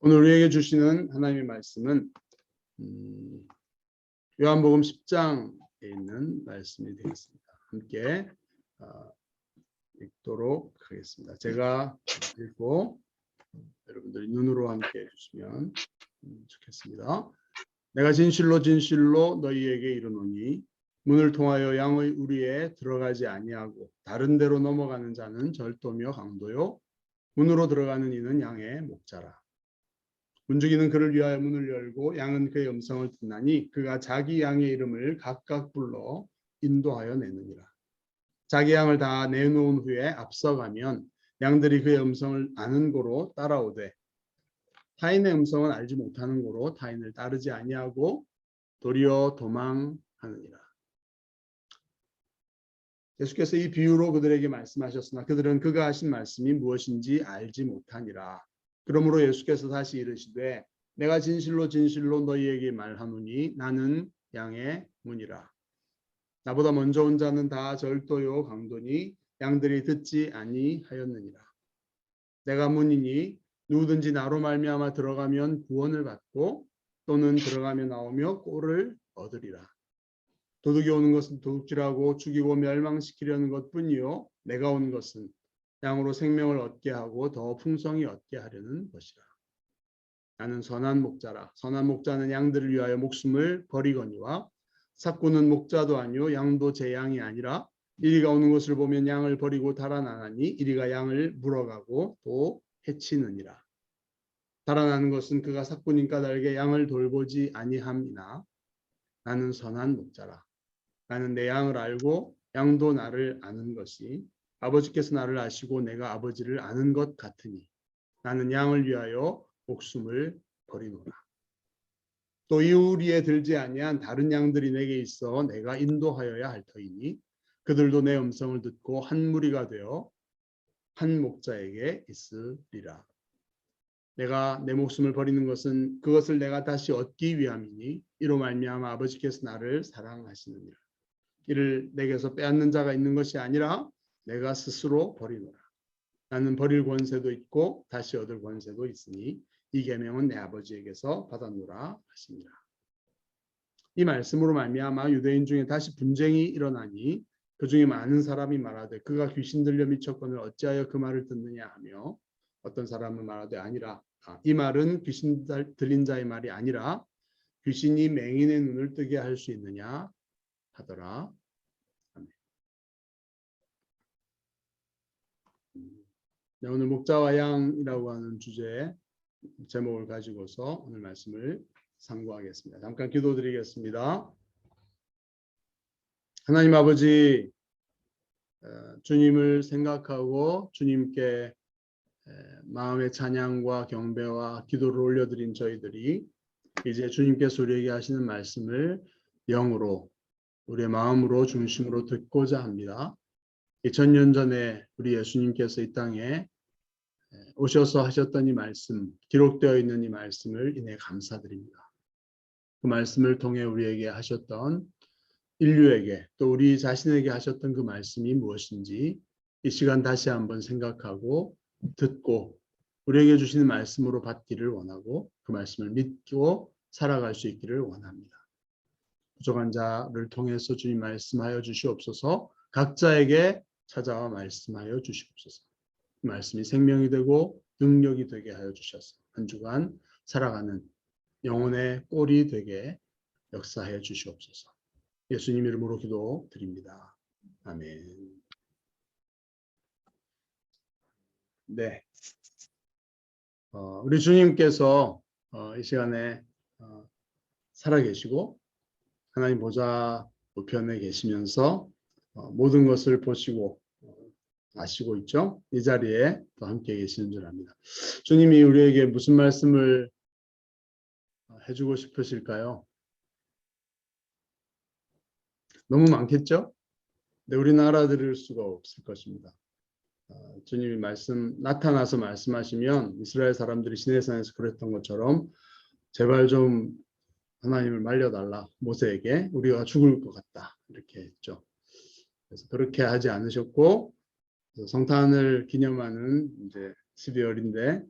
오늘 우리에게 주시는 하나님의 말씀은 요한복음 10장에 있는 말씀이 되겠습니다. 함께 읽도록 하겠습니다. 제가 읽고 여러분들이 눈으로 함께 해주시면 좋겠습니다. 내가 진실로 진실로 너희에게 이르노니 문을 통하여 양의 우리에 들어가지 아니하고 다른 데로 넘어가는 자는 절도며 강도요 문으로 들어가는 이는 양의 목자라. 문지기는 그를 위하여 문을 열고 양은 그의 음성을 듣나니 그가 자기 양의 이름을 각각 불러 인도하여 내느니라. 자기 양을 다 내놓은 후에 앞서가면 양들이 그의 음성을 아는 고로 따라오되 타인의 음성은 알지 못하는 고로 타인을 따르지 아니하고 도리어 도망하느니라. 예수께서 이 비유로 그들에게 말씀하셨으나 그들은 그가 하신 말씀이 무엇인지 알지 못하니라. 그러므로 예수께서 다시 이르시되 내가 진실로 진실로 너희에게 말하노니 나는 양의 문이라. 나보다 먼저 온 자는 다 절도요 강도니 양들이 듣지 아니하였느니라. 내가 문이니 누구든지 나로 말미암아 들어가면 구원을 받고 또는 들어가며 나오며 꼴을 얻으리라. 도둑이 오는 것은 도둑질하고 죽이고 멸망시키려는 것뿐이요 내가 온 것은 양으로 생명을 얻게 하고 더 풍성히 얻게 하려는 것이라. 나는 선한 목자라. 선한 목자는 양들을 위하여 목숨을 버리거니와 삭구는 목자도 아니요 양도 제 양이 아니라 이리가 오는 것을 보면 양을 버리고 달아나나니 이리가 양을 물어가고 또 해치느니라. 달아나는 것은 그가 삭구님 까닭에 양을 돌보지 아니함이나 나는 선한 목자라. 나는 내 양을 알고 양도 나를 아는 것이 아버지께서 나를 아시고 내가 아버지를 아는 것 같으니 나는 양을 위하여 목숨을 버리노라. 또 이우리에 들지 아니한 다른 양들이 내게 있어 내가 인도하여야 할 터이니 그들도 내 음성을 듣고 한 무리가 되어 한 목자에게 있으리라. 내가 내 목숨을 버리는 것은 그것을 내가 다시 얻기 위함이니 이로 말미암아 아버지께서 나를 사랑하시느니라. 이를 내게서 빼앗는 자가 있는 것이 아니라 내가 스스로 버리노라. 나는 버릴 권세도 있고 다시 얻을 권세도 있으니 이 계명은 내 아버지에게서 받았노라 하시니라. 이 말씀으로 말미암아 유대인 중에 다시 분쟁이 일어나니 그 중에 많은 사람이 말하되 그가 귀신 들려 미쳤거늘 어찌하여 그 말을 듣느냐 하며 어떤 사람은 말하되 아니라 이 말은 귀신 들린 자의 말이 아니라 귀신이 맹인의 눈을 뜨게 할 수 있느냐 하더라. 네, 오늘 목자와 양이라고 하는 주제의 제목을 가지고서 오늘 말씀을 상고하겠습니다. 잠깐 기도드리겠습니다. 하나님 아버지, 주님을 생각하고 주님께 마음의 찬양과 경배와 기도를 올려드린 저희들이 이제 주님께서 우리에게 하시는 말씀을 영으로 우리의 마음으로 중심으로 듣고자 합니다. 2000년 전에 우리 예수님께서 이 땅에 오셔서 하셨던 이 말씀, 기록되어 있는 이 말씀을 인해 감사드립니다. 그 말씀을 통해 우리에게 하셨던 인류에게 또 우리 자신에게 하셨던 그 말씀이 무엇인지 이 시간 다시 한번 생각하고 듣고 우리에게 주시는 말씀으로 받기를 원하고 그 말씀을 믿고 살아갈 수 있기를 원합니다. 부족한 자를 통해서 주님 말씀하여 주시옵소서. 각자에게 찾아와 말씀하여 주시옵소서. 그 말씀이 생명이 되고 능력이 되게 하여 주셔서 한 주간 살아가는 영혼의 꼴이 되게 역사해 주시옵소서. 예수님 이름으로 기도드립니다. 아멘. 네, 우리 주님께서 이 시간에 살아계시고 하나님 보좌 우편에 계시면서 모든 것을 보시고 아시고 있죠. 이 자리에 또 함께 계시는 줄 압니다. 주님이 우리에게 무슨 말씀을 해주고 싶으실까요? 너무 많겠죠? 근데 우리는 알아들을 수가 없을 것입니다. 주님이 나타나서 말씀하시면 이스라엘 사람들이 시내산에서 그랬던 것처럼 제발 좀 하나님을 말려달라. 모세에게 우리가 죽을 것 같다. 이렇게 했죠. 그래서 그렇게 하지 않으셨고 성탄을 기념하는 이제 12월인데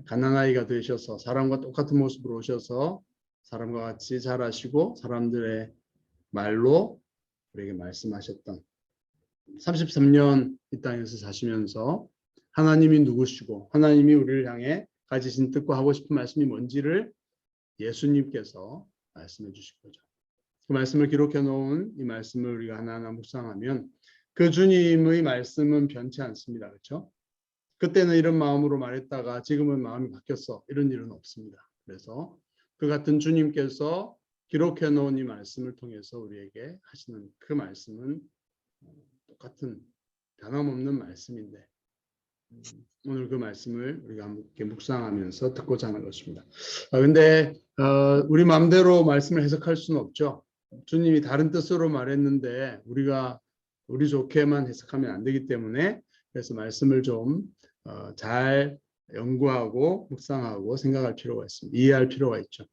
갓난아이가 되셔서 사람과 똑같은 모습으로 오셔서 사람과 같이 자라시고 사람들의 말로 우리에게 말씀하셨던 33년 이 땅에서 사시면서 하나님이 누구시고 하나님이 우리를 향해 가지신 뜻과 하고 싶은 말씀이 뭔지를 예수님께서 말씀해 주신 거죠. 그 말씀을 기록해 놓은 이 말씀을 우리가 하나하나 묵상하면 그 주님의 말씀은 변치 않습니다. 그렇죠? 그때는 이런 마음으로 말했다가 지금은 마음이 바뀌었어. 이런 일은 없습니다. 그래서 그 같은 주님께서 기록해 놓은 이 말씀을 통해서 우리에게 하시는 그 말씀은 똑같은 변함없는 말씀인데 오늘 그 말씀을 우리가 함께 묵상하면서 듣고자 하는 것입니다. 그런데 우리 마음대로 말씀을 해석할 수는 없죠. 주님이 다른 뜻으로 말했는데 우리가 우리 좋게만 해석하면 안 되기 때문에 그래서 말씀을 좀 잘 연구하고 묵상하고 생각할 필요가 있습니다. 이해할 필요가 있죠.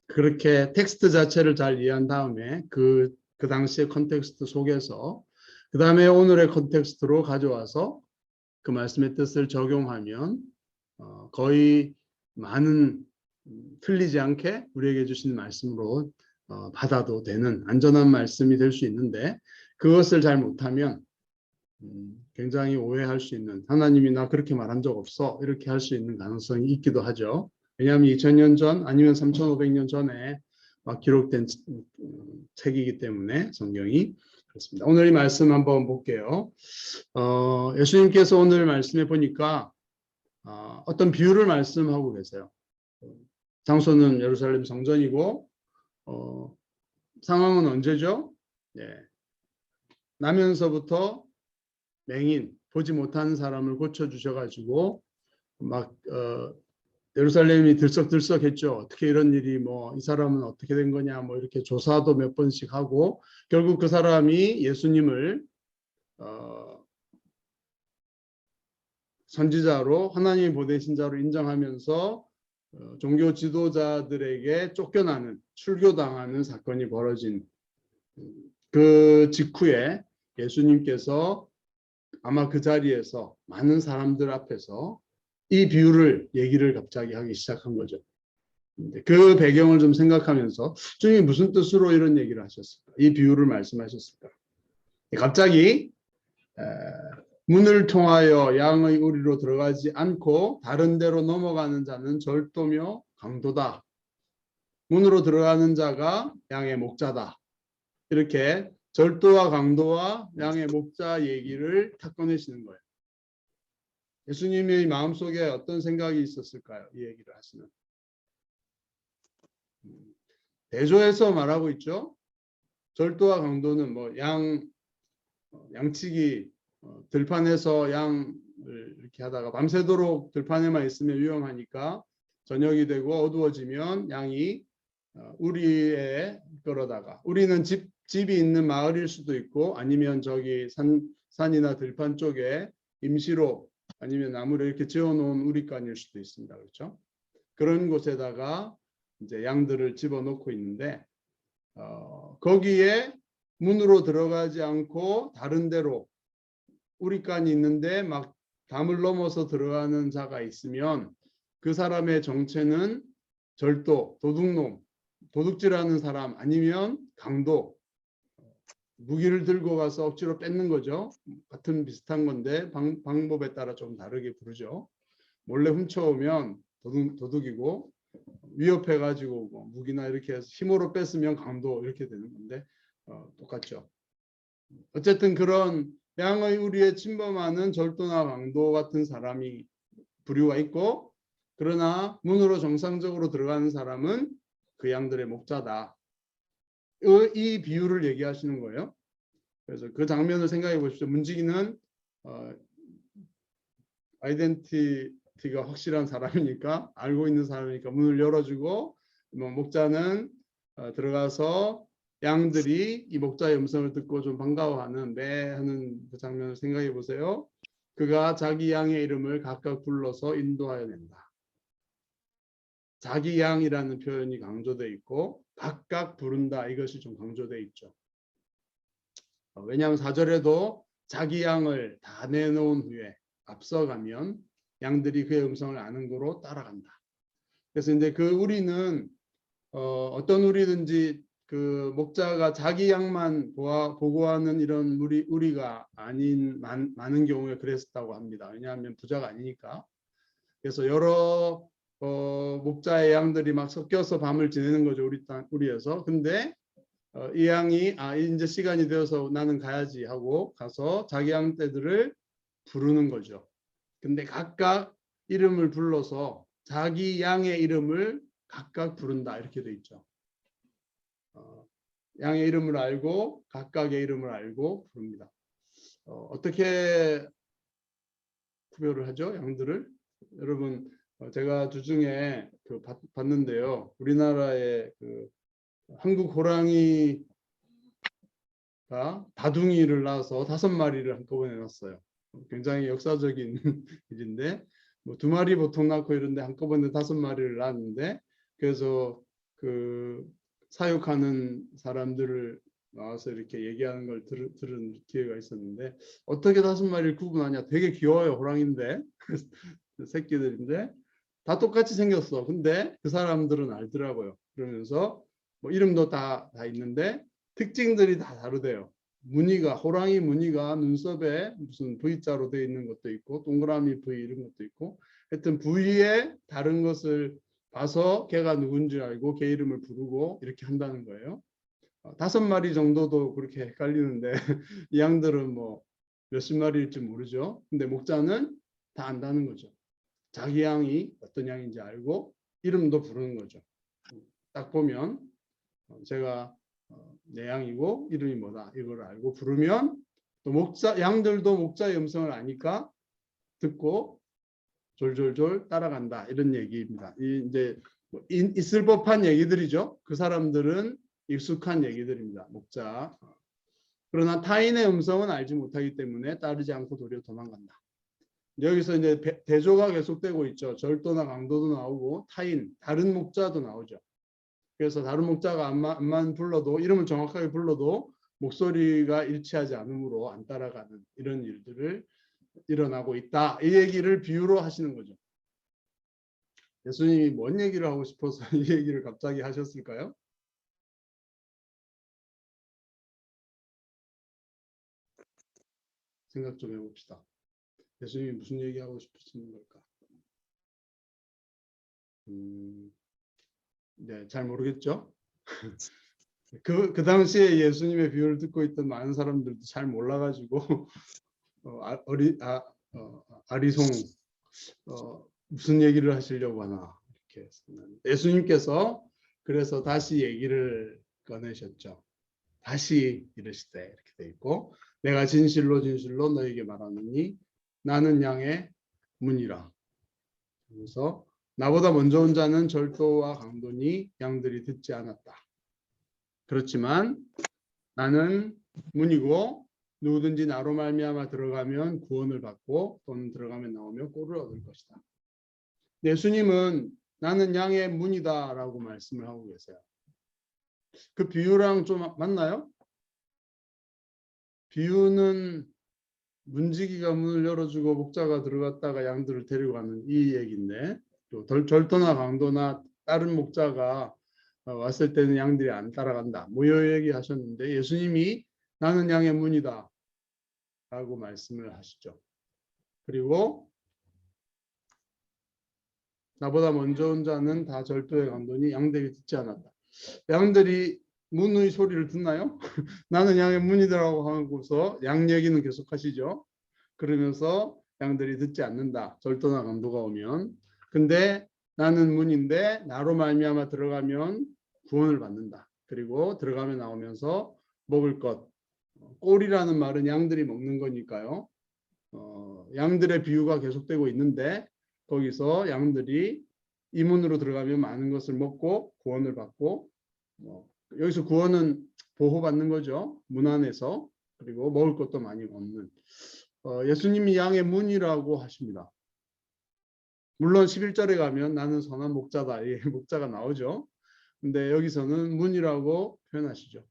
그렇게 텍스트 자체를 잘 이해한 다음에 그 당시의 컨텍스트 속에서 그 다음에 오늘의 컨텍스트로 가져와서 그 말씀의 뜻을 적용하면 거의 많은 틀리지 않게 우리에게 주신 말씀으로 받아도 되는 안전한 말씀이 될 수 있는데 그것을 잘 못하면 굉장히 오해할 수 있는 하나님이 나 그렇게 말한 적 없어 이렇게 할 수 있는 가능성이 있기도 하죠. 왜냐하면 2000년 전 아니면 3500년 전에 기록된 책이기 때문에 성경이 그렇습니다. 오늘 이 말씀 한번 볼게요. 예수님께서 오늘 말씀해 보니까 어떤 비유를 말씀하고 계세요. 장소는 예루살렘 성전이고 상황은 언제죠? 네. 나면서부터 맹인 보지 못하는 사람을 고쳐주셔가지고 막 예루살렘이 들썩들썩했죠. 어떻게 이런 일이 이 사람은 어떻게 된 거냐 이렇게 조사도 몇 번씩 하고 결국 그 사람이 예수님을 선지자로 하나님이 보내신 자로 인정하면서 종교 지도자들에게 쫓겨나는 출교당하는 사건이 벌어진 그 직후에 예수님께서 아마 그 자리에서 많은 사람들 앞에서 이 비유를 얘기를 갑자기 하기 시작한 거죠. 그 배경을 좀 생각하면서 주님이 무슨 뜻으로 이런 얘기를 하셨을까? 이 비유를 말씀하셨을까? 갑자기 문을 통하여 양의 우리로 들어가지 않고 다른 데로 넘어가는 자는 절도며 강도다. 문으로 들어가는 자가 양의 목자다. 이렇게 절도와 강도와 양의 목자 얘기를 탁 꺼내시는 거예요. 예수님의 마음속에 어떤 생각이 있었을까요? 이 얘기를 하시는. 대조해서 말하고 있죠. 절도와 강도는 양치기 들판에서 양을 이렇게 하다가 밤새도록 들판에만 있으면 위험하니까 저녁이 되고 어두워지면 양이 우리에 끌어다가 우리는 집이 있는 마을일 수도 있고 아니면 저기 산이나 들판 쪽에 임시로 아니면 나무를 이렇게 지어놓은 우리간일 수도 있습니다. 그렇죠? 그런 곳에다가 이제 양들을 집어넣고 있는데 거기에 문으로 들어가지 않고 다른 데로 우리간이 있는데 막 담을 넘어서 들어가는 자가 있으면 그 사람의 정체는 절도, 도둑놈, 도둑질하는 사람 아니면 강도, 무기를 들고 가서 억지로 뺏는 거죠. 같은 비슷한 건데 방법에 따라 좀 다르게 부르죠. 몰래 훔쳐오면 도둑이고 위협해가지고 무기나 이렇게 해서 힘으로 뺏으면 강도 이렇게 되는 건데 똑같죠. 어쨌든 그런 양의 우리에 침범하는 절도나 강도 같은 사람이 부류가 있고 그러나 문으로 정상적으로 들어가는 사람은 그 양들의 목자다. 이 비유를 얘기하시는 거예요. 그래서 그 장면을 생각해 보십시오. 문지기는 아이덴티티가 확실한 사람이니까 알고 있는 사람이니까 문을 열어주고 목자는 들어가서 양들이 이 목자의 음성을 듣고 좀 반가워하는 하는 그 장면을 생각해 보세요. 그가 자기 양의 이름을 각각 불러서 인도하여 낸다. 자기 양이라는 표현이 강조되어 있고 각각 부른다 이것이 좀 강조되어 있죠. 왜냐하면 4절에도 자기 양을 다 내놓은 후에 앞서가면 양들이 그의 음성을 아는 거로 따라간다. 그래서 이제 그 우리는 어떤 우리든지 그 목자가 자기 양만 보고하는 이런 우리가 아닌 많은 경우에 그랬었다고 합니다. 왜냐하면 부자가 아니니까. 그래서 여러 목자의 양들이 막 섞여서 밤을 지내는 거죠. 우리에서. 근데 이 양이 이제 시간이 되어서 나는 가야지 하고 가서 자기 양떼들을 부르는 거죠. 근데 각각 이름을 불러서 자기 양의 이름을 각각 부른다 이렇게 돼 있죠. 양의 이름을 알고 각각의 이름을 알고 부릅니다. 어떻게 구별을 하죠? 양들을? 여러분 제가 주중에 봤는데요. 우리나라의 그 한국 호랑이가 다둥이를 낳아서 5마리를 한꺼번에 낳았어요. 굉장히 역사적인 일인데 뭐 2마리 보통 낳고 이런데 한꺼번에 5마리를 낳았는데 그래서 그 사육하는 사람들을 나와서 이렇게 얘기하는 걸 들은 기회가 있었는데 어떻게 5마리를 구분하냐. 되게 귀여워요. 호랑이인데 새끼들인데 다 똑같이 생겼어. 근데 그 사람들은 알더라고요. 그러면서 뭐 이름도 다 있는데 특징들이 다 다르대요. 무늬가 호랑이 무늬가 눈썹에 무슨 V자로 되어 있는 것도 있고 동그라미 V 이런 것도 있고 하여튼 부위에 다른 것을 봐서 걔가 누군지 알고 걔 이름을 부르고 이렇게 한다는 거예요. 5마리 정도도 그렇게 헷갈리는데 이 양들은 뭐 몇십 마리일지 모르죠. 근데 목자는 다 안다는 거죠. 자기 양이 어떤 양인지 알고 이름도 부르는 거죠. 딱 보면 제가 내 양이고 이름이 뭐다 이걸 알고 부르면 또 양들도 목자의 음성을 아니까 듣고 졸졸졸 따라간다 이런 얘기입니다. 이제 있을 법한 얘기들이죠. 그 사람들은 익숙한 얘기들입니다. 목자. 그러나 타인의 음성은 알지 못하기 때문에 따르지 않고 도리어 도망간다. 여기서 이제 대조가 계속되고 있죠. 절도나 강도도 나오고 타인, 다른 목자도 나오죠. 그래서 다른 목자가 암만 불러도 이름을 정확하게 불러도 목소리가 일치하지 않으므로 안 따라가는 이런 일들을 일어나고 있다. 이 얘기를 비유로 하시는 거죠. 예수님이 뭔 얘기를 하고 싶어서 이 얘기를 갑자기 하셨을까요? 생각 좀 해봅시다. 예수님이 무슨 얘기하고 싶으시는 걸까? 네, 잘 모르겠죠? 그 당시에 예수님의 비유를 듣고 있던 많은 사람들도 잘 몰라가지고 아리송 무슨 얘기를 하시려고 하나 이렇게 예수님께서 그래서 다시 얘기를 꺼내셨죠. 다시 이르시되 이렇게 돼 있고 내가 진실로 진실로 너에게 말하노니 나는 양의 문이라. 그래서 나보다 먼저 온 자는 절도와 강도니 양들이 듣지 않았다. 그렇지만 나는 문이고 누구든지 나로 말미암아 들어가면 구원을 받고 또는 들어가면 나오며 꼴을 얻을 것이다. 예수님은 나는 양의 문이다라고 말씀을 하고 계세요. 그 비유랑 좀 맞나요? 비유는 문지기가 문을 열어주고 목자가 들어갔다가 양들을 데려가는 이 얘기인데 또 절도나 강도나 다른 목자가 왔을 때는 양들이 안 따라간다. 무효 얘기하셨는데 예수님이 나는 양의 문이다 라고 말씀을 하시죠. 그리고 나보다 먼저 온 자는 다 절도에 강도니 양들이 듣지 않았다. 양들이 문의 소리를 듣나요? 나는 양의 문이다라고 하고서 양 얘기는 계속 하시죠. 그러면서 양들이 듣지 않는다. 절도나 강도가 오면. 근데 나는 문인데 나로 말미암아 들어가면 구원을 받는다. 그리고 들어가면 나오면서 먹을 것. 꼴이라는 말은 양들이 먹는 거니까요. 양들의 비유가 계속되고 있는데 거기서 양들이 이 문으로 들어가면 많은 것을 먹고 구원을 받고 여기서 구원은 보호받는 거죠. 문 안에서. 그리고 먹을 것도 많이 얻는. 예수님이 양의 문이라고 하십니다. 물론 11절에 가면 나는 선한 목자다. 이 목자가 나오죠. 근데 여기서는 문이라고 표현하시죠.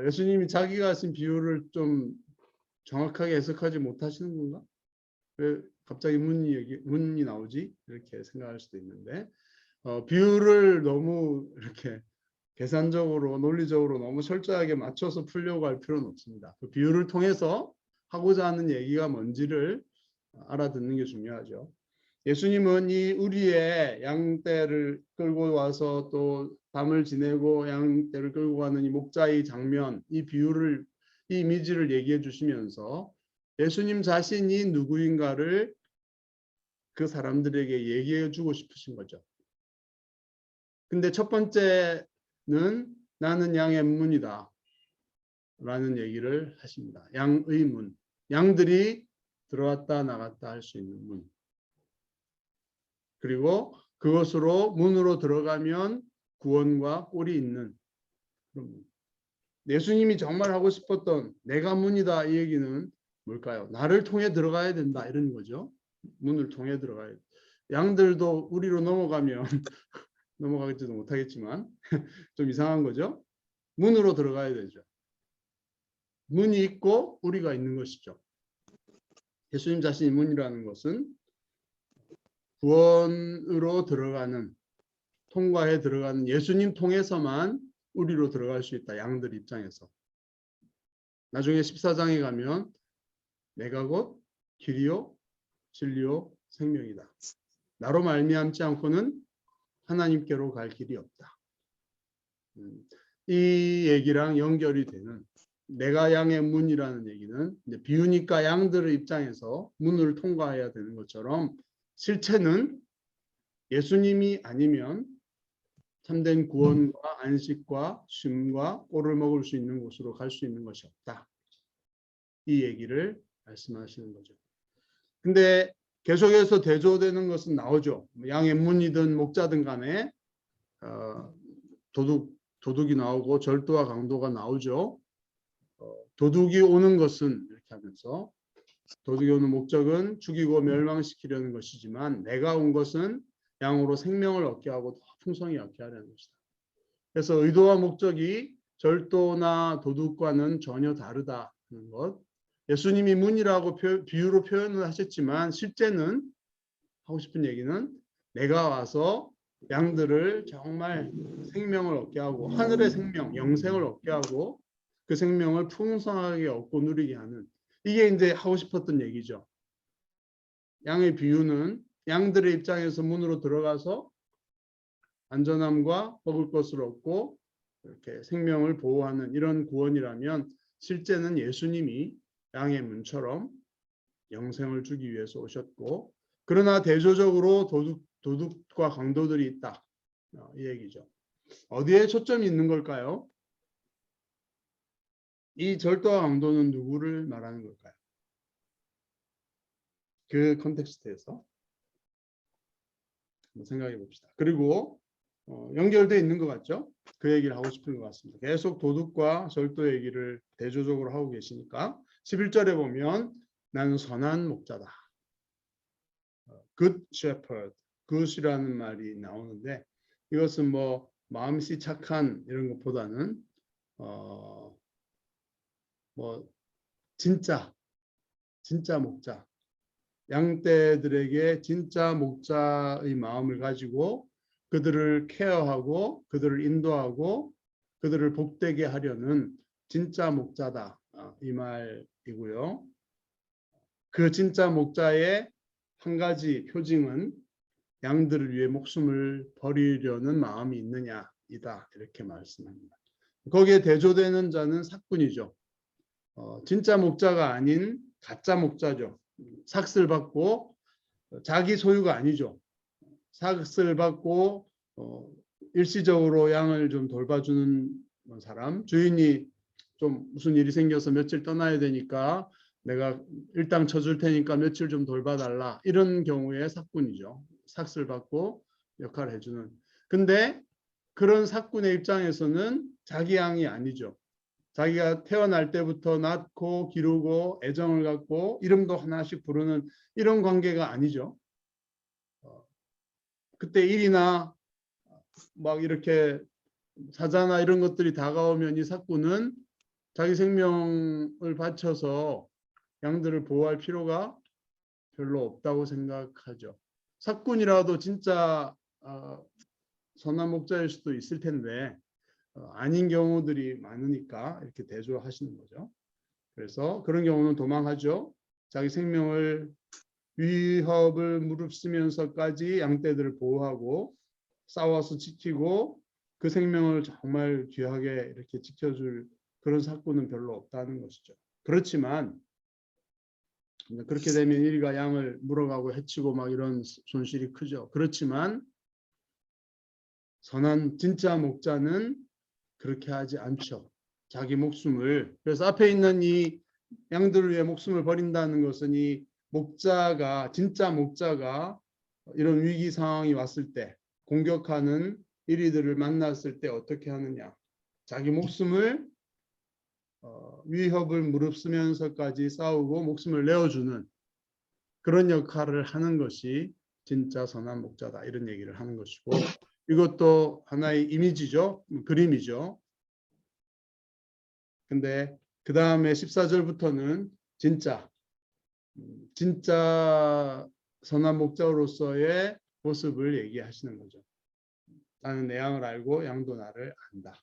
예수님이 자기가 하신 비유를 좀 정확하게 해석하지 못하시는 건가? 왜 갑자기 문이 나오지? 이렇게 생각할 수도 있는데 비율을 너무 이렇게 계산적으로 논리적으로 너무 철저하게 맞춰서 풀려고 할 필요는 없습니다. 그 비율을 통해서 하고자 하는 얘기가 뭔지를 알아듣는 게 중요하죠. 예수님은 이 우리의 양떼를 끌고 와서 또 밤을 지내고 양떼를 끌고 가는 이 목자의 장면, 이 비유를, 이 이미지를 얘기해 주시면서 예수님 자신이 누구인가를 그 사람들에게 얘기해 주고 싶으신 거죠. 근데 첫 번째는 나는 양의 문이다 라는 얘기를 하십니다. 양의 문, 양들이 들어왔다 나갔다 할 수 있는 문. 그리고 그것으로 문으로 들어가면 구원과 꼴이 있는 그런 문. 예수님이 정말 하고 싶었던 내가 문이다 이 얘기는 뭘까요? 나를 통해 들어가야 된다 이런 거죠. 문을 통해 들어가야 돼. 양들도 우리로 넘어가면 넘어가지도 못하겠지만 좀 이상한 거죠. 문으로 들어가야 되죠. 문이 있고 우리가 있는 것이죠. 예수님 자신이 문이라는 것은 구원으로 들어가는, 통과해 들어가는 예수님 통해서만 우리로 들어갈 수 있다. 양들 입장에서. 나중에 14장에 가면 내가 곧 길이요 진리요 생명이다. 나로 말미암지 않고는 하나님께로 갈 길이 없다. 이 얘기랑 연결이 되는, 내가 양의 문이라는 얘기는 이제 비유니까 양들의 입장에서 문을 통과해야 되는 것처럼 실체는 예수님이 아니면 참된 구원과 안식과 쉼과 꼴을 먹을 수 있는 곳으로 갈 수 있는 것이 없다. 이 얘기를 말씀하시는 거죠. 근데 계속해서 대조되는 것은 나오죠. 양의 문이든 목자든 간에 도둑이 나오고 절도와 강도가 나오죠. 도둑이 오는 것은 이렇게 하면서 도둑이 오는 목적은 죽이고 멸망시키려는 것이지만 내가 온 것은 양으로 생명을 얻게 하고 더 풍성히 얻게 하려는 것이다. 그래서 의도와 목적이 절도나 도둑과는 전혀 다르다는 것. 예수님이 문이라고 비유로 표현을 하셨지만 실제는 하고 싶은 얘기는 내가 와서 양들을 정말 생명을 얻게 하고 하늘의 생명, 영생을 얻게 하고 그 생명을 풍성하게 얻고 누리게 하는, 이게 이제 하고 싶었던 얘기죠. 양의 비유는 양들의 입장에서 문으로 들어가서 안전함과 먹을 것을 얻고 이렇게 생명을 보호하는 이런 구원이라면 실제는 예수님이 양의 문처럼 영생을 주기 위해서 오셨고, 그러나 대조적으로 도둑과 강도들이 있다. 이 얘기죠. 어디에 초점이 있는 걸까요? 이 절도와 강도는 누구를 말하는 걸까요? 그 컨텍스트에서 한번 생각해 봅시다. 그리고 연결되어 있는 것 같죠? 그 얘기를 하고 싶은 것 같습니다. 계속 도둑과 절도 얘기를 대조적으로 하고 계시니까 11절에 보면 나는 선한 목자다. Good shepherd, good이라는 말이 나오는데 이것은 뭐 마음씨 착한 이런 것보다는 뭐 진짜 목자, 양떼들에게 진짜 목자의 마음을 가지고 그들을 케어하고 그들을 인도하고 그들을 복되게 하려는 진짜 목자다. 이 말이고요. 그 진짜 목자의 한 가지 표징은 양들을 위해 목숨을 버리려는 마음이 있느냐이다. 이렇게 말씀합니다. 거기에 대조되는 자는 삭군이죠. 진짜 목자가 아닌 가짜 목자죠. 삭슬 받고 자기 소유가 아니죠. 삭슬 받고 일시적으로 양을 좀 돌봐주는 사람, 주인이 좀 무슨 일이 생겨서 며칠 떠나야 되니까 내가 일당 쳐줄 테니까 며칠 좀 돌봐달라, 이런 경우에 삭군이죠. 삭슬 받고 역할을 해주는. 근데 그런 삭군의 입장에서는 자기 양이 아니죠. 자기가 태어날 때부터 낳고 기르고 애정을 갖고 이름도 하나씩 부르는 이런 관계가 아니죠. 그때 일이나 막 이렇게 사자나 이런 것들이 다가오면 이 삭군은 자기 생명을 바쳐서 양들을 보호할 필요가 별로 없다고 생각하죠. 사꾼이라도 진짜 선한 목자일 수도 있을 텐데 아닌 경우들이 많으니까 이렇게 대조하시는 거죠. 그래서 그런 경우는 도망하죠. 자기 생명을 위협을 무릅쓰면서까지 양떼들을 보호하고 싸워서 지키고 그 생명을 정말 귀하게 이렇게 지켜줄 그런 사건은 별로 없다는 것이죠. 그렇지만 그렇게 되면 일가 양을 물어가고 해치고 막 이런 손실이 크죠. 그렇지만 선한 진짜 목자는 그렇게 하지 않죠. 자기 목숨을, 그래서 앞에 있는 이 양들을 위해 목숨을 버린다는 것은 이 목자가, 진짜 목자가 이런 위기 상황이 왔을 때, 공격하는 이리들을 만났을 때 어떻게 하느냐. 자기 목숨을 위협을 무릅쓰면서까지 싸우고 목숨을 내어주는 그런 역할을 하는 것이 진짜 선한 목자다, 이런 얘기를 하는 것이고, 이것도 하나의 이미지죠. 그림이죠. 근데 그 다음에 14절부터는 진짜 선한 목자로서의 모습을 얘기하시는 거죠. 나는 내 양을 알고 양도 나를 안다.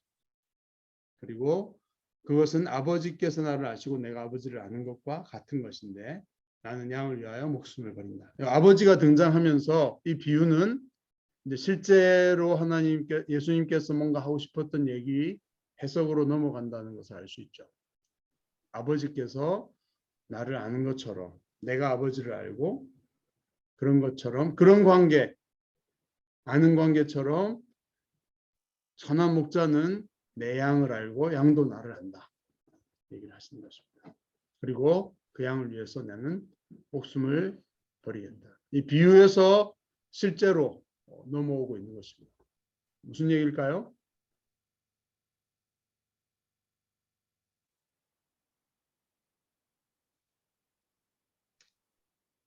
그리고 그것은 아버지께서 나를 아시고 내가 아버지를 아는 것과 같은 것인데 나는 양을 위하여 목숨을 버린다. 아버지가 등장하면서 이 비유는 이제 실제로 예수님께서 뭔가 하고 싶었던 얘기 해석으로 넘어간다는 것을 알 수 있죠. 아버지께서 나를 아는 것처럼 내가 아버지를 알고 그런 것처럼 그런 관계, 아는 관계처럼 선한 목자는 내 양을 알고 양도 나를 안다. 얘기를 하시는 것입니다. 그리고 그 양을 위해서 나는 목숨을 버리겠다. 이 비유에서 실제로 넘어오고 있는 것입니다. 무슨 얘기일까요?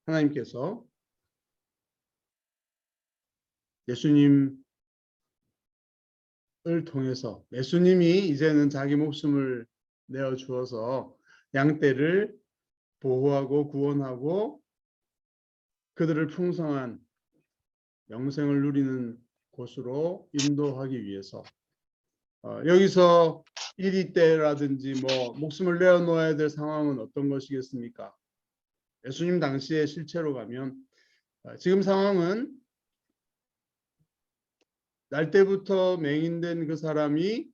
하나님께서 예수님을 통해서 예수님이 이제는 자기 목숨을 내어 주어서 양떼를 보호하고 구원하고 그들을 풍성한 영생을 누리는 곳으로 인도하기 위해서 여기서 이리 때라든지 뭐 목숨을 내어놓아야 될 상황은 어떤 것이겠습니까? 예수님 당시에 실체로 가면 지금 상황은 날 때부터 맹인된 그 사람이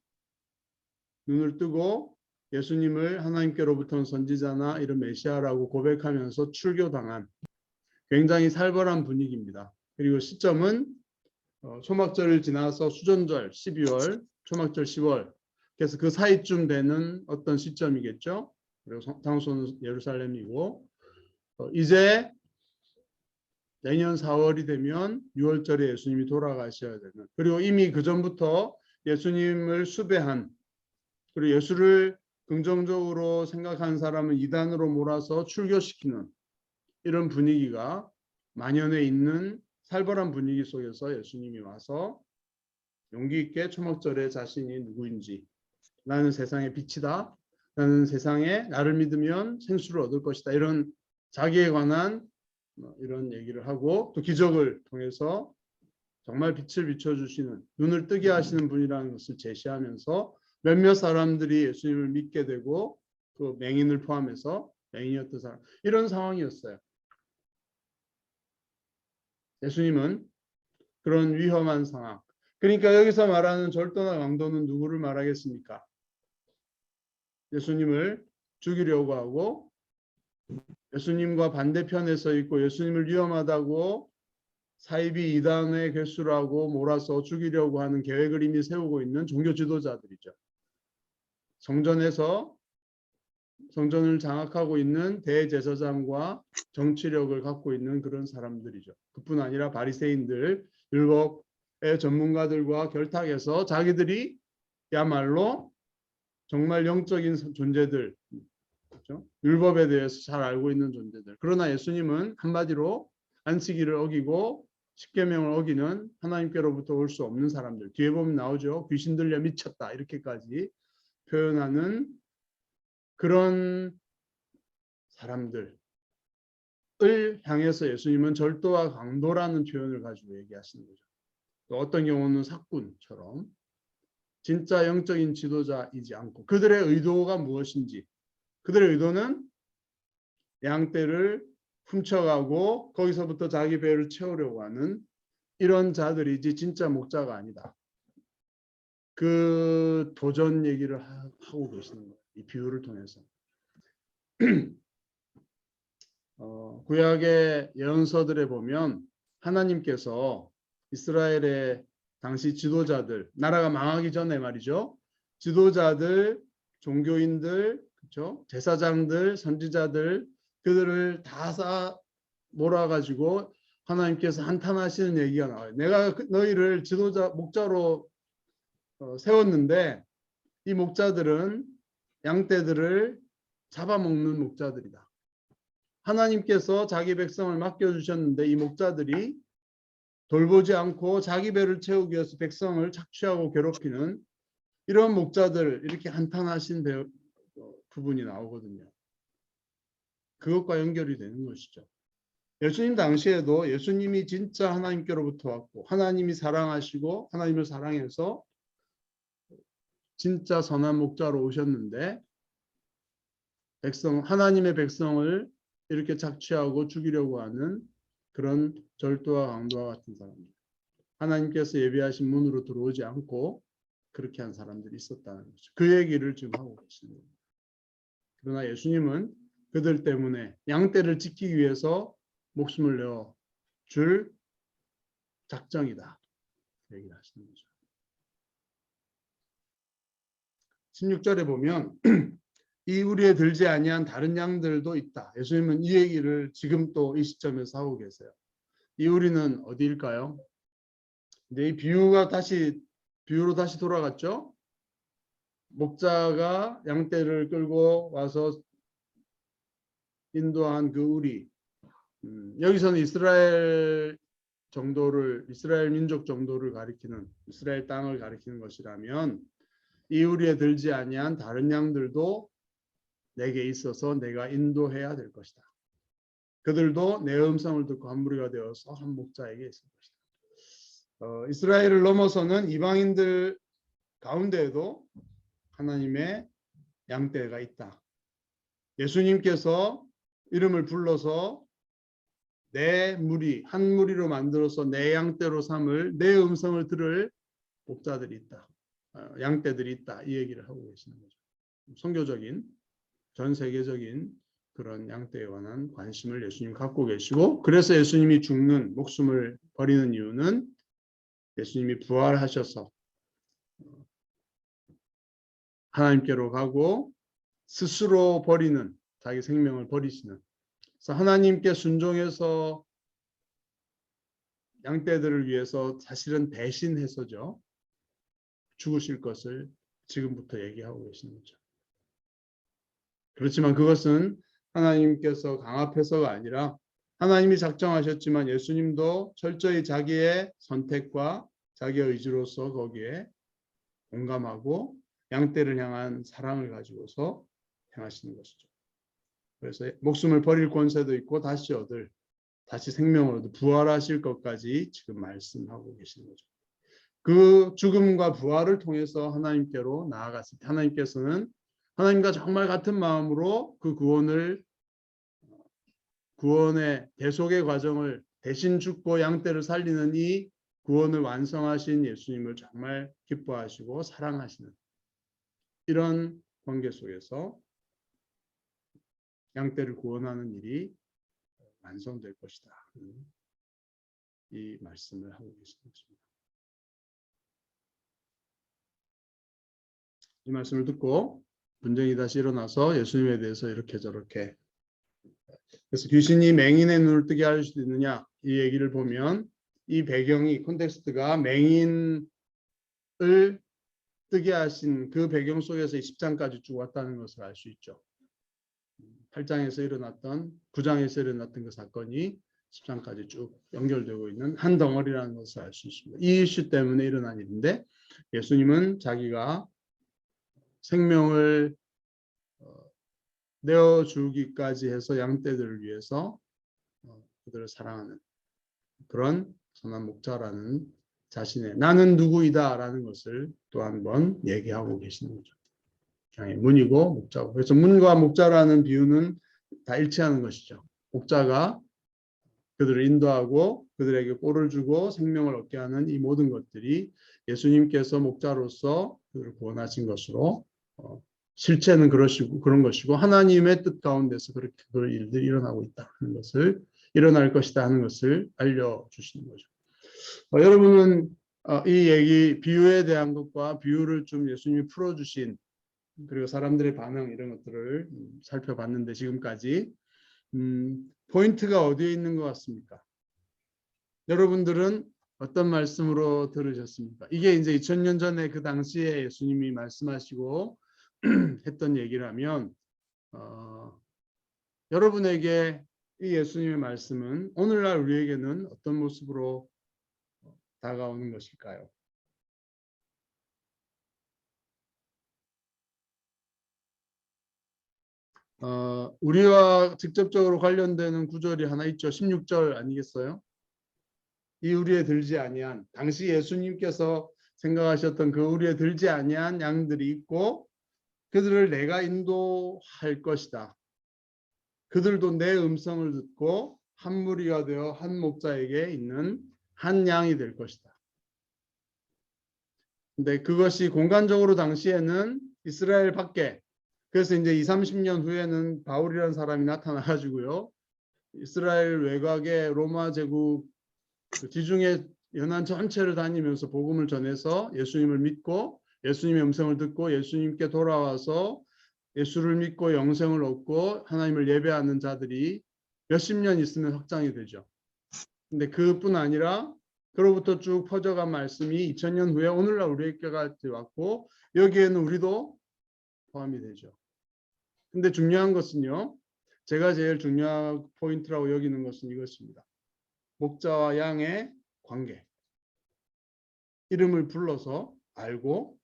눈을 뜨고 예수님을 하나님께로부터는 선지자나 이런 메시아라고 고백하면서 출교당한 굉장히 살벌한 분위기입니다. 그리고 시점은 초막절을 지나서 수전절 12월, 초막절 10월, 그래서 그 사이쯤 되는 어떤 시점이겠죠. 그리고 장소는 예루살렘이고 이제 내년 4월이 되면 6월절에 예수님이 돌아가셔야 되는, 그리고 이미 그 전부터 예수님을 수배한, 그리고 예수를 긍정적으로 생각한 사람은 이단으로 몰아서 출교시키는 이런 분위기가 만연해 있는 살벌한 분위기 속에서 예수님이 와서 용기 있게 초막절에 자신이 누구인지, 나는 세상의 빛이다, 나는 세상에 나를 믿으면 생수를 얻을 것이다, 이런 자기에 관한 이런 얘기를 하고 또 기적을 통해서 정말 빛을 비춰주시는, 눈을 뜨게 하시는 분이라는 것을 제시하면서 몇몇 사람들이 예수님을 믿게 되고 그 맹인을 포함해서 맹인이었던 사람, 이런 상황이었어요. 예수님은 그런 위험한 상황, 그러니까 여기서 말하는 절도나 강도는 누구를 말하겠습니까? 예수님을 죽이려고 하고 예수님과 반대편에 서 있고 예수님을 위험하다고 사이비 이단의 괴수라고 몰아서 죽이려고 하는 계획을 이미 세우고 있는 종교 지도자들이죠. 성전에서 성전을 장악하고 있는 대제사장과 정치력을 갖고 있는 그런 사람들이죠. 그뿐 아니라 바리새인들, 율법의 전문가들과 결탁해서 자기들이 야말로 정말 영적인 존재들, 그렇죠? 율법에 대해서 잘 알고 있는 존재들. 그러나 예수님은 한마디로 안식일을 어기고 십계명을 어기는 하나님께로부터 올 수 없는 사람들. 뒤에 보면 나오죠. 귀신 들려 미쳤다, 이렇게까지 표현하는 그런 사람들. 향해서 예수님은 절도와 강도라는 표현을 가지고 얘기하시는 거죠. 또 어떤 경우는 사꾼처럼 진짜 영적인 지도자이지 않고 그들의 의도가 무엇인지, 그들의 의도는 양떼를 훔쳐가고 거기서부터 자기 배를 채우려고 하는 이런 자들이지 진짜 목자가 아니다. 그 도전 얘기를 하고 계시는 거예요. 이 비유를 통해서. 구약의 예언서들에 보면 하나님께서 이스라엘의 당시 지도자들, 나라가 망하기 전에 말이죠. 지도자들, 종교인들, 그렇죠? 제사장들, 선지자들, 그들을 다 몰아가지고 하나님께서 한탄하시는 얘기가 나와요. 내가 너희를 지도자, 목자로 세웠는데 이 목자들은 양떼들을 잡아먹는 목자들이다. 하나님께서 자기 백성을 맡겨주셨는데 이 목자들이 돌보지 않고 자기 배를 채우기 위해서 백성을 착취하고 괴롭히는 이런 목자들, 이렇게 한탄하신 부분이 나오거든요. 그것과 연결이 되는 것이죠. 예수님 당시에도 예수님이 진짜 하나님께로부터 왔고 하나님이 사랑하시고 하나님을 사랑해서 진짜 선한 목자로 오셨는데 하나님의 백성을 이렇게 착취하고 죽이려고 하는 그런 절도와 강도와 같은 사람들, 하나님께서 예비하신 문으로 들어오지 않고 그렇게 한 사람들이 있었다는 거죠. 그 얘기를 지금 하고 계시는 겁니다. 그러나 예수님은 그들 때문에 양떼를 지키기 위해서 목숨을 내어 줄 작정이다, 얘기를 하시는 거죠. 16절에 보면 이 우리에 들지 아니한 다른 양들도 있다. 예수님은 이 얘기를 지금 또 이 시점에서 하고 계세요. 이 우리는 어디일까요? 근데 이 비유로 다시 돌아갔죠. 목자가 양떼를 끌고 와서 인도한 그 우리. 여기서는 이스라엘 민족 정도를 가리키는, 이스라엘 땅을 가리키는 것이라면 이 우리에 들지 아니한 다른 양들도 내게 있어서 내가 인도해야 될 것이다. 그들도 내 음성을 듣고 한 무리가 되어서 한 목자에게 있을 것이다. 이스라엘을 넘어서는 이방인들 가운데에도 하나님의 양떼가 있다. 예수님께서 이름을 불러서 내 무리, 한 무리로 만들어서 내 양떼로 삼을, 내 음성을 들을 목자들이 있다. 양떼들이 있다. 이 얘기를 하고 계시는 거죠. 선교적인, 전 세계적인 그런 양떼에 관한 관심을 예수님 갖고 계시고, 그래서 예수님이 죽는, 목숨을 버리는 이유는 예수님이 부활하셔서 하나님께로 가고 스스로 버리는, 자기 생명을 버리시는, 그래서 하나님께 순종해서 양떼들을 위해서 사실은 대신해서죠, 죽으실 것을 지금부터 얘기하고 계시는 거죠. 그렇지만 그것은 하나님께서 강압해서가 아니라 하나님이 작정하셨지만 예수님도 철저히 자기의 선택과 자기의 의지로서 거기에 공감하고 양떼를 향한 사랑을 가지고서 행하시는 것이죠. 그래서 목숨을 버릴 권세도 있고 다시 생명을 얻을, 부활하실 것까지 지금 말씀하고 계시는 거죠. 그 죽음과 부활을 통해서 하나님께로 나아갔을 때 하나님께서는 하나님과 정말 같은 마음으로 그 구원의 대속의 과정을 대신 죽고 양떼를 살리는 이 구원을 완성하신 예수님을 정말 기뻐하시고 사랑하시는 이런 관계 속에서 양떼를 구원하는 일이 완성될 것이다. 이 말씀을 하고 계시는 것입니다. 이 말씀을 듣고 분쟁이 다시 일어나서 예수님에 대해서 이렇게 저렇게, 그래서 귀신이 맹인의 눈을 뜨게 할 수도 있느냐, 이 얘기를 보면 이 배경이, 콘텍스트가 맹인을 뜨게 하신 그 배경 속에서 10장까지 쭉 왔다는 것을 알 수 있죠. 8장에서 일어났던, 9장에서 일어났던 그 사건이 10장까지 쭉 연결되고 있는 한 덩어리라는 것을 알 수 있습니다. 이 이슈 때문에 일어난 일인데 예수님은 자기가 생명을 내어주기까지 해서 양떼들을 위해서 그들을 사랑하는 그런 선한 목자라는 자신의 나는 누구이다라는 것을 또 한 번 얘기하고 계시는 거죠. 문이고 목자고. 그래서 문과 목자라는 비유는 다 일치하는 것이죠. 목자가 그들을 인도하고 그들에게 꼴을 주고 생명을 얻게 하는 이 모든 것들이 예수님께서 목자로서 그들을 구원하신 것으로 실체는 그런 것이고 하나님의 뜻 가운데서 그렇게 그런 일들이 일어나고 있다 하는 것을 일어날 것이다 하는 것을 알려주시는 거죠. 여러분은 이 얘기 비유에 대한 것과 비유를 좀 예수님이 풀어주신 그리고 사람들의 반응 이런 것들을 살펴봤는데 지금까지 포인트가 어디에 있는 것 같습니까? 여러분들은 어떤 말씀으로 들으셨습니까? 이게 이제 2000년 전에 그 당시에 예수님이 말씀하시고 했던 얘기라면 여러분에게 이 예수님의 말씀은 오늘날 우리에게는 어떤 모습으로 다가오는 것일까요? 우리와 직접적으로 관련되는 구절이 하나 있죠. 16절 아니겠어요? 이 우리에 들지 아니한 당시 예수님께서 생각하셨던 그 우리에 들지 아니한 양들이 있고 그들을 내가 인도할 것이다. 그들도 내 음성을 듣고 한 무리가 되어 한 목자에게 있는 한 양이 될 것이다. 근데 그것이 공간적으로 당시에는 이스라엘 밖에 그래서 이제 20, 30년 후에는 바울이라는 사람이 나타나가지고요. 이스라엘 외곽의 로마 제국 그 지중해 연안 전체를 다니면서 복음을 전해서 예수님을 믿고 예수님의 음성을 듣고 예수님께 돌아와서 예수를 믿고 영생을 얻고 하나님을 예배하는 자들이 몇십 년 있으면 확장이 되죠. 근데 그뿐 아니라 그로부터 쭉 퍼져간 말씀이 2000년 후에 오늘날 우리에게까지 왔고 여기에는 우리도 포함이 되죠. 근데 중요한 것은요. 제가 제일 중요한 포인트라고 여기는 것은 이것입니다. 목자와 양의 관계. 이름을 불러서 알고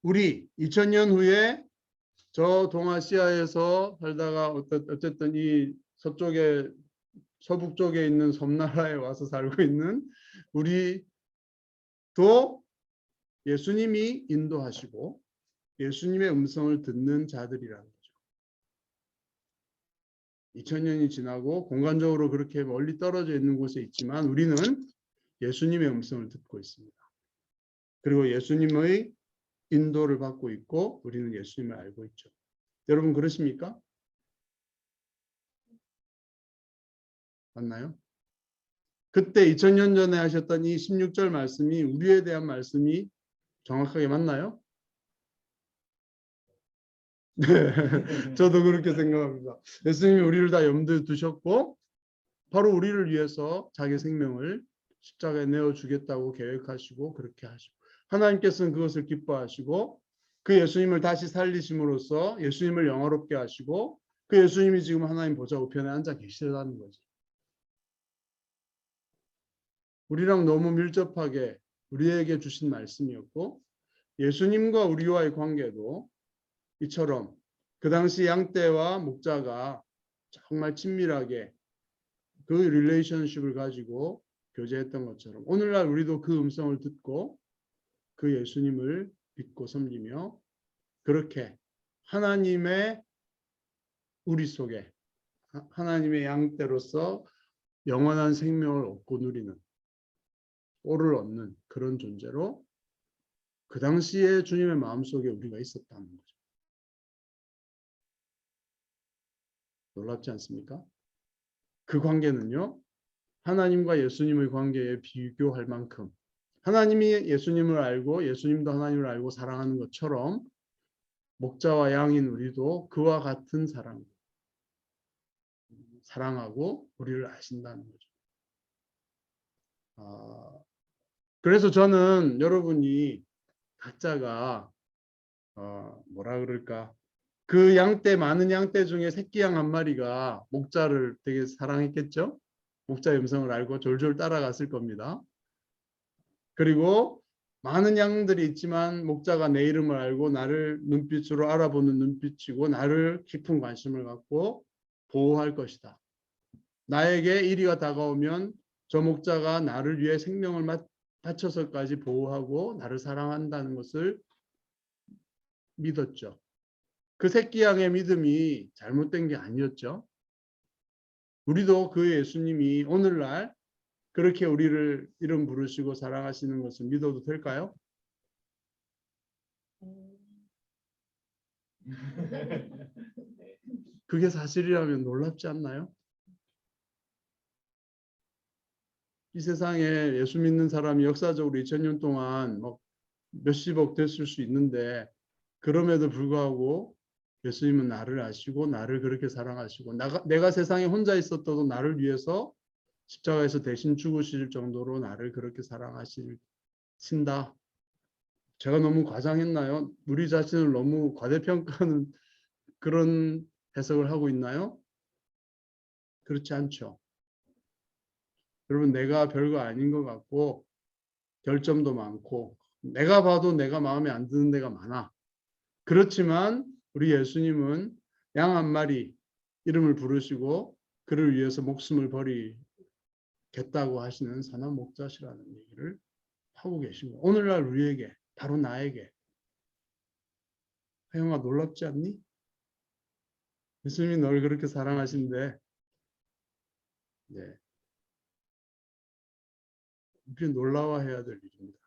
우리 2000년 후에 저 동아시아에서 살다가 어쨌든 이 서쪽에 서북쪽에 있는 섬나라에 와서 살고 있는 우리도 예수님이 인도하시고 예수님의 음성을 듣는 자들이라는 거죠. 2000년이 지나고 공간적으로 그렇게 멀리 떨어져 있는 곳에 있지만 우리는 예수님의 음성을 듣고 있습니다. 그리고 예수님의 인도를 받고 있고 우리는 예수님을 알고 있죠. 여러분 그러십니까? 맞나요? 그때 2000년 전에 하셨던 이 16절 말씀이 우리에 대한 말씀이 정확하게 맞나요? 네, 저도 그렇게 생각합니다. 예수님이 우리를 다 염두에 두셨고 바로 우리를 위해서 자기 생명을 십자가에 내어주겠다고 계획하시고 그렇게 하시고 하나님께서는 그것을 기뻐하시고 그 예수님을 다시 살리심으로써 예수님을 영화롭게 하시고 그 예수님이 지금 하나님 보좌 우편에 앉아 계시다는 거죠. 우리랑 너무 밀접하게 우리에게 주신 말씀이었고 예수님과 우리와의 관계도 이처럼 그 당시 양떼와 목자가 정말 친밀하게 그 릴레이션십을 가지고 교제했던 것처럼 오늘날 우리도 그 음성을 듣고 그 예수님을 믿고 섬기며 그렇게 하나님의 우리 속에 하나님의 양떼로서 영원한 생명을 얻고 누리는 꼴을 얻는 그런 존재로 그 당시에 주님의 마음속에 우리가 있었다는 거죠. 놀랍지 않습니까? 그 관계는요. 하나님과 예수님의 관계에 비교할 만큼 하나님이 예수님을 알고 예수님도 하나님을 알고 사랑하는 것처럼 목자와 양인 우리도 그와 같은 사랑하고 우리를 아신다는 거죠. 그래서 저는 여러분이 각자가 뭐라 그럴까 그 양떼 많은 양떼 중에 새끼 양 한 마리가 목자를 되게 사랑했겠죠. 목자의 음성을 알고 졸졸 따라갔을 겁니다. 그리고 많은 양들이 있지만 목자가 내 이름을 알고 나를 눈빛으로 알아보는 눈빛이고 나를 깊은 관심을 갖고 보호할 것이다. 나에게 이리가 다가오면 저 목자가 나를 위해 생명을 바쳐서까지 보호하고 나를 사랑한다는 것을 믿었죠. 그 새끼 양의 믿음이 잘못된 게 아니었죠. 우리도 그 예수님이 오늘날 그렇게 우리를 이름 부르시고 사랑하시는 것을 믿어도 될까요? 그게 사실이라면 놀랍지 않나요? 이 세상에 예수 믿는 사람이 역사적으로 2000년 동안 뭐 몇십억 됐을 수 있는데 그럼에도 불구하고 예수님은 나를 아시고 나를 그렇게 사랑하시고 내가 세상에 혼자 있었어도 나를 위해서 십자가에서 대신 죽으실 정도로 나를 그렇게 사랑하신다. 제가 너무 과장했나요? 우리 자신을 너무 과대평가하는 그런 해석을 하고 있나요? 그렇지 않죠. 여러분, 내가 별거 아닌 것 같고 결점도 많고 내가 봐도 내가 마음에 안 드는 데가 많아. 그렇지만 우리 예수님은 양 한 마리 이름을 부르시고 그를 위해서 목숨을 버리겠다고 하시는 선한 목자시라는 얘기를 하고 계신 거예요. 오늘날 우리에게, 바로 나에게. 하영아, 놀랍지 않니? 예수님이 널 그렇게 사랑하신데, 네, 우리는 놀라워해야 될 일입니다.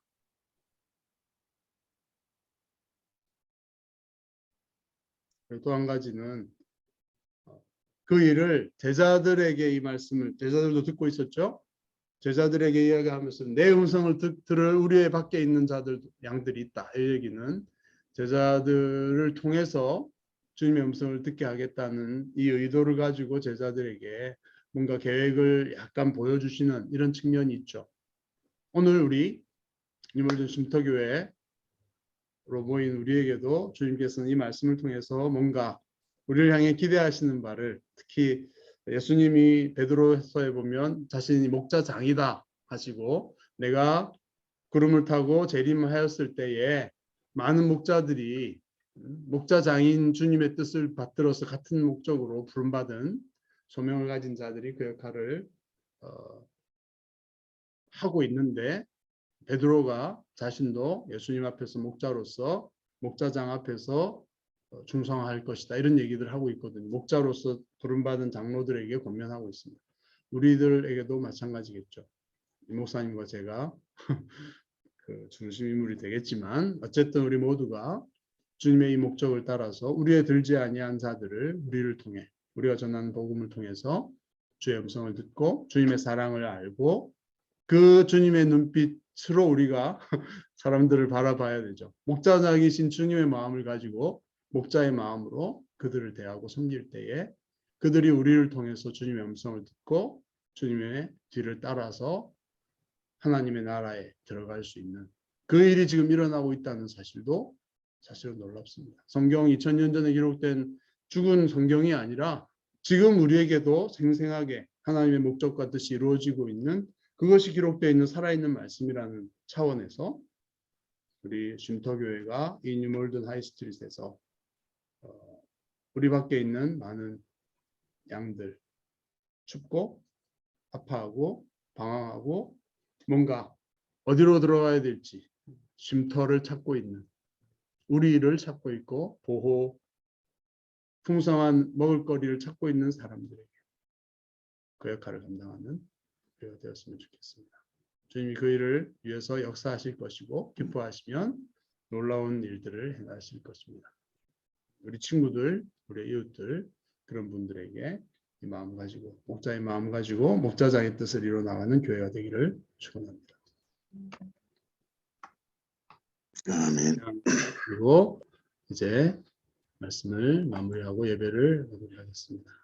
또 한 가지는 그 일을 제자들에게 이 말씀을 제자들도 듣고 있었죠. 제자들에게 이야기하면서 내 음성을 들을 우리의 밖에 있는 자들 양들이 있다. 이 얘기는 제자들을 통해서 주님의 음성을 듣게 하겠다는 이 의도를 가지고 제자들에게 뭔가 계획을 약간 보여주시는 이런 측면이 있죠. 오늘 우리 유물전 쉼터교회로 모인 우리에게도 주님께서는 이 말씀을 통해서 뭔가 우리를 향해 기대하시는 바를, 특히 예수님이 베드로서에 보면 자신이 목자장이다 하시고 내가 구름을 타고 재림하였을 때에 많은 목자들이 목자장인 주님의 뜻을 받들어서 같은 목적으로 부름받은 소명을 가진 자들이 그 역할을 하고 있는데 베드로가 자신도 예수님 앞에서 목자로서 목자장 앞에서 충성할 것이다. 이런 얘기들 하고 있거든요. 목자로서 부름받은 장로들에게 권면하고 있습니다. 우리들에게도 마찬가지겠죠. 이 목사님과 제가 그 중심 인물이 되겠지만 어쨌든 우리 모두가 주님의 이 목적을 따라서 우리의 들지 아니한 자들을 우리를 통해 우리가 전하는 복음을 통해서 주의 음성을 듣고 주님의 사랑을 알고 그 주님의 눈빛으로 우리가 사람들을 바라봐야 되죠. 목자장이신 주님의 마음을 가지고 목자의 마음으로 그들을 대하고 섬길 때에 그들이 우리를 통해서 주님의 음성을 듣고 주님의 뒤를 따라서 하나님의 나라에 들어갈 수 있는 그 일이 지금 일어나고 있다는 사실도 사실은 놀랍습니다. 성경 2000년 전에 기록된 죽은 성경이 아니라 지금 우리에게도 생생하게 하나님의 목적과 뜻이 이루어지고 있는 그것이 기록되어 있는 살아있는 말씀이라는 차원에서 우리 쉼터교회가 이 뉴몰든 하이스트릿에서 우리 밖에 있는 많은 양들 춥고 아파하고 방황하고 뭔가 어디로 들어가야 될지 쉼터를 찾고 있는 우리를 찾고 있고 보호 풍성한 먹을거리를 찾고 있는 사람들에게 그 역할을 감당하는 교회가 되었으면 좋겠습니다. 주님이 그 일을 위해서 역사하실 것이고 기뻐하시면 놀라운 일들을 행하실 것입니다. 우리 친구들, 우리 이웃들 그런 분들에게 이 마음 가지고 목자의 마음 가지고 목자장의 뜻을 이루어 나가는 교회가 되기를 축원합니다. 아멘. 그리고 이제 말씀을 마무리하고 예배를 마무리하겠습니다.